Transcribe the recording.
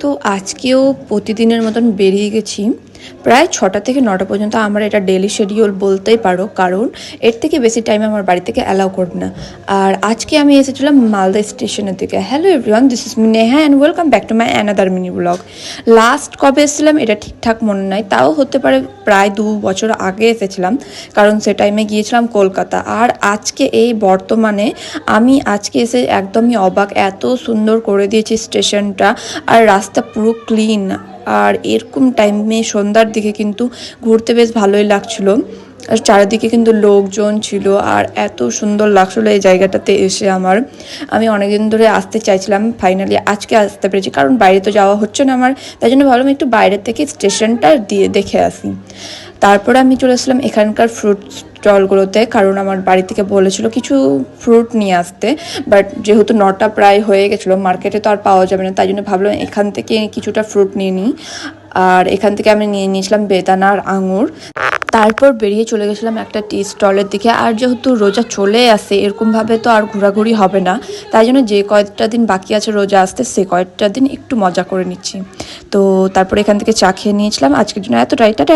তো আজকেও প্রতিদিনের মতন বেরিয়ে গেছি প্রায় ৬টা থেকে ৯টা পর্যন্ত। আমার এটা ডেইলি শিডিউল বলতেই পারো, কারণ এর থেকে বেশি টাইম আমার বাড়ি থেকে অ্যালাউ করবে না। আর আজকে আমি এসেছিলাম মালদা স্টেশনের দিকে। Hello everyone, this is me Neha and welcome back to my another mini blog. Last কবে এসেছিলাম এটা ঠিকঠাক মনে নাই, তাও হতে পারে প্রায় ২ বছর আগে এসেছিলাম, কারণ সে টাইমে গিয়েছিলাম কলকাতা। আর আজকে এই বর্তমানে আমি আজকে এসে একদমই অবাক, এত সুন্দর করে দিয়েছি স্টেশনটা, আর রাস্তা পুরো ক্লিন। আর এরকম টাইমে সন্ধ্যার দিকে কিন্তু ঘুরতে বেশ ভালোই লাগছিলো। আর চারিদিকে কিন্তু লোকজন ছিল, আর এত সুন্দর লাগছিলো এই জায়গাটাতে এসে। আমি অনেকদিন ধরে আসতে চাইছিলাম, ফাইনালি আজকে আসতে পেরেছি, কারণ বাইরে তো যাওয়া হচ্ছে না আমার, তাই জন্য ভাবলাম একটু বাইরের থেকে স্টেশনটা দিয়ে দেখে আসি। তারপরে আমি চলে আসলাম এখানকার ফ্রুট স্টলগুলোতে, কারণ আমার বাড়ি থেকে বলেছিল কিছু ফ্রুট নিয়ে আসতে, বাট যেহেতু ৯টা প্রায় হয়ে গেছিলো, মার্কেটে তো আর পাওয়া যাবে না, তাই জন্য ভাবলাম এখান থেকে কিছুটা ফ্রুট নিয়ে নিই। আর এখান থেকে আমি নিয়ে নিয়েছিলাম বেদানা আর আঙুর। তারপর বেরিয়ে চলে গেছিলাম একটা টি স্টলের দিকে। আর যেহেতু রোজা চলে আসে, এরকমভাবে তো আর ঘোরাঘুরি হবে না, তাই জন্য যে কয়েকটা দিন বাকি আছে রোজা আসতে, সে কয়েকটা দিন একটু মজা করে নিচ্ছি। তো তারপরে এখান থেকে চা খেয়ে নিয়েছিলাম। আজকের জন্য এতটাই, টাটা।